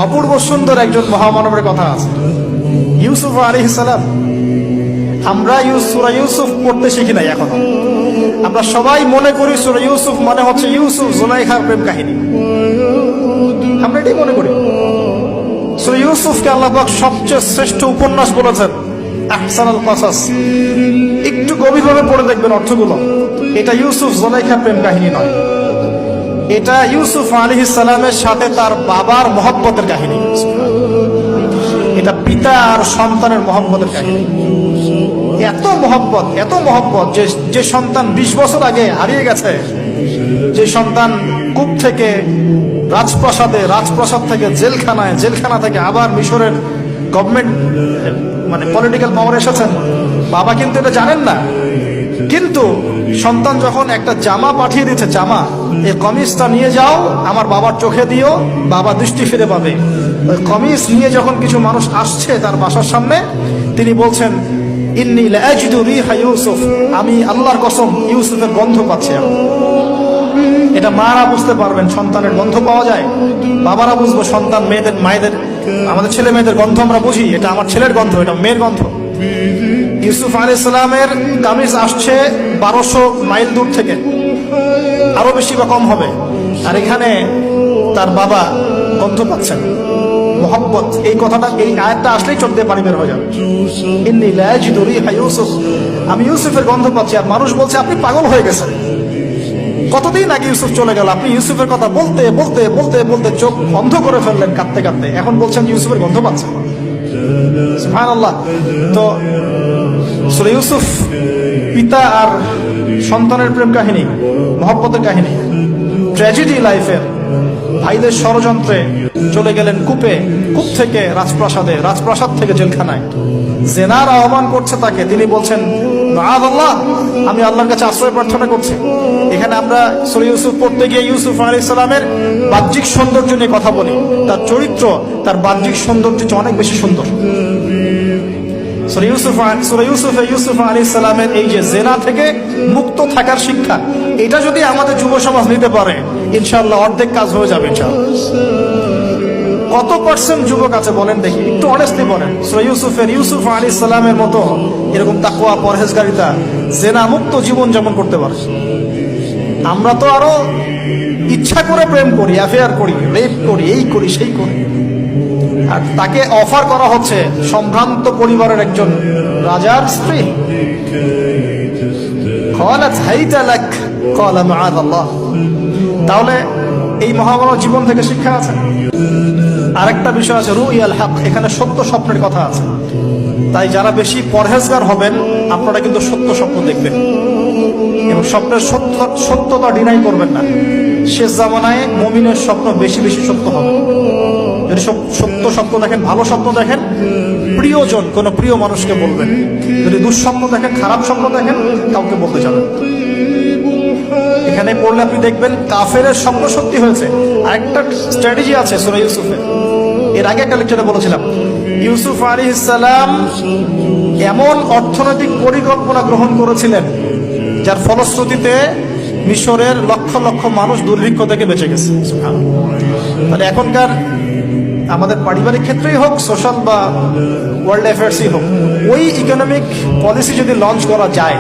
অপূর্ব সুন্দর একজন মহামানবের কথা আছে, ইউসুফ আলাইহিস সালাম। আমরা সূরা ইউসুফ পড়তে শিখি নাই এখনো। আমরা সবাই মনে করি সূরা ইউসুফ মানে হচ্ছে ইউসুফ জুলাইখার প্রেম কাহিনী, আমরা এটাই মনে করি। সূরা ইউসুফকে আল্লাহ পাক সবচেয়ে শ্রেষ্ঠ উপন্যাস বলেছেন, আহসানুল কসাস। একটু গভীরভাবে পড়ে দেখবেন অর্থগুলো। এটা ইউসুফ জুলাইখার প্রেম কাহিনী নয়, এটা ইউসুফ আলাইহিস সালামের সাথে তার বাবার মহব্বতের কাহিনী। এটা পিতা আর সন্তানের মহব্বতের কাহিনী। এত মহব্বত যে সন্তান 20 বছর আগে হারিয়ে গেছে, যে সন্তান কূপ থেকে রাজপ্রাসাদে, রাজপ্রাসাদ থেকে জেলখানায়, জেলখানা থেকে আবার মিশরের গভর্নমেন্ট মানে পলিটিক্যাল পাওয়ার এসেছেন। বাবা কিন্তু এটা জানেন না, কিন্তু সন্তান যখন একটা জামা পাঠিয়ে দিচ্ছে, জামা, এই কমিজটা নিয়ে যাও, আমার বাবার চোখে দিও, বাবা দৃষ্টি ফিরে পাবে। ওই কমিজ নিয়ে যখন কিছু মানুষ আসছে তার বাসার সামনে, তিনি বলছেন, ইন্নী লাআজিদু রিহা ইউসুফ, আমি আল্লাহর কসম ইউসুফের গন্ধ পাচ্ছি। এটা মারা বুঝতে পারবেন, সন্তানের গন্ধ পাওয়া যায়। বাবারা বুঝবো, সন্তান মায়েদের আমাদের ছেলে মেয়েদের গন্ধ আমরা বুঝি, এটা আমার ছেলের গন্ধ, এটা মেয়ের গন্ধ। ইউসুফ আলাইহিস সালামের কামিজ আসছে 1200 মাইল দূর থেকে, আরো বেশি বা কম হবে, আর এখানে তার বাবা গন্ধ পাচ্ছেন। মোহাব্বত, এই কথাটা, এই আয়াতটা আসলেই চোখ দিয়ে পানি বের হয়ে যাবে। ইন্নী লাআজিদু রিহা ইউসুফ, আমি ইউসুফের গন্ধ পাচ্ছি। আর মানুষ বলছে, আপনি পাগল হয়ে গেছেন, কতদিন আগে ইউসুফ চলে গেল, আপনি ইউসুফের কথা বলতে বলতে বলতে বলতে চোখ বন্ধ করে ফেললেন কাঁদতে কাঁদতে, এখন বলছেন ইউসুফের গন্ধ পাচ্ছেন। সুবহানাল্লাহ। তো সূরা ইউসুফ পিতা আর সন্তানের প্রেম কাহিনী, মহব্বতের কাহিনী, ট্র্যাজেডি লাইফের। ভাইদের ষড়যন্ত্রে চলে গেলেন কূপে, কূপ থেকে রাজপ্রাসাদে, রাজপ্রাসাদ থেকে জেলখানায়। জেনার আহ্বান করছে তাকে, তিনি বলছেন, মাআযাল্লাহ, আমি আল্লাহর কাছে আশ্রয় প্রার্থনা করছি। এখানে আমরা সূরা ইউসুফ পড়তে গিয়ে ইউসুফ আলাইহিস সালামের বাহ্যিক সৌন্দর্য নিয়ে কথা বলি, তার চরিত্র, তার বাহ্যিক সৌন্দর্য অনেক বেশি সুন্দর। সূরা ইউসুফ আলাইহিস সালামের এই যে জেনা থেকে মুক্ত থাকার শিক্ষা, এটা যদি আমাদের যুব সমাজ নিতে পারে, ইনশাআল্লাহ অর্ধেক কাজ হয়ে যাবে ইনশাআল্লাহ। কত পার্সেন্ট যুবক আছে বলেন দেখি, একটু অনেস্টলি বলেন, সূরা ইউসুফ আলাইহিস সালামের মতো এরকম তাকওয়া, পরহেজগারিতা, জেনা মুক্ত জীবন যেমন করতে পারে। আমরা তো আরো ইচ্ছা করে প্রেম করি, অ্যাফেয়ার করি, রেপ করি, এই করি সেই করি। আর তাকে অফার করা হচ্ছে সম্ভ্রান্ত পরিবারের একজন রাজার স্ত্রী। ক্বালাত হাইতা লাক ক্বালা মাআযাল্লাহ। তাহলে এই মহামানব জীবন থেকে শিক্ষা আছে। আরেকটা বিষয় আছে, রুইয়াল হক, এখানে সত্য স্বপ্নের কথা আছে। তাই যারা বেশি পরহেজগার হবেন, আপনারা কিন্তু সত্য স্বপ্ন দেখবেন এবং স্বপ্নের সত্যতা ডিনাই করবেন না। শেষ জামানায় মুমিনের স্বপ্ন বেশি বেশি সত্য হবে। যদি সত্য স্বপ্ন দেখেন, ভালো স্বপ্ন দেখেন, প্রিয়জন, কোন প্রিয় মানুষকে বলবেন। যদি দুঃস্বপ্ন দেখেন, খারাপ স্বপ্ন দেখেন, কাউকে বলতে যাবেন। এখানে পড়লে আপনি দেখবেন কাফেরের স্বপ্ন সত্যি হয়েছে। আরেকটা স্ট্র্যাটেজি আছে সূরা ইউসুফে, এর আগে একটা লেকচারে বলেছিলাম। ইউসুফ আলাইহিস সালাম এমন অর্থনৈতিক পরিকল্পনা গ্রহণ করেছিলেন, যার ফলশ্রুতিতে মিশরের লক্ষ লক্ষ মানুষ দুর্ভিক্ষ থেকে বেঁচে গেছে। মানে এখনকার আমাদের পারিবারিক ক্ষেত্রেই হোক, সোশ্যাল বা ওয়ার্ল্ড অ্যাফেয়ার্সই হোক, ওই ইকোনমিক পলিসি যদি লঞ্চ করা যায়,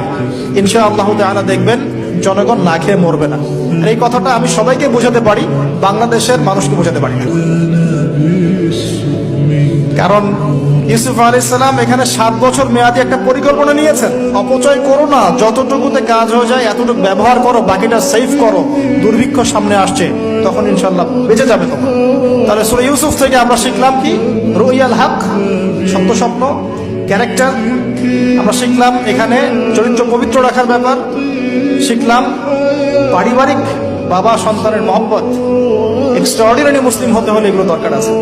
ইনশাআল্লাহ তাআলা দেখবেন জনগণ না খেয়ে মরবে না। আর এই কথাটা আমি সবাইকে বোঝাতে পারি, বাংলাদেশের মানুষকে বোঝাতে পারি না। কারণ ইউসুফ আলাইহিস সালাম এখানে 7 বছর মেয়াদি একটা পরিকল্পনা নিয়েছেন। অপচয় করো না, যতটুকুতে কাজ হয়ে যায় এতটুকু ব্যবহার করো, বাকিটা সেভ করো। দুর্ভিক্ষ সামনে আসছে, তখন ইনশাআল্লাহ বেঁচে যাবে তোমরা। তাহলে সূরা ইউসুফ থেকে আমরা শিখলাম কি? রুইয়াল হক, সত্য স্বপ্ন, ক্যারেক্টার। আমরা শিখলাম এখানে চরিত্র পবিত্র রাখার ব্যাপার। শিখলাম পারিবারিক, বাবা সন্তানের মহব্বত। এক্সট্রাঅর্ডিনারি মুসলিম হতে হলে এগুলো দরকার আছে।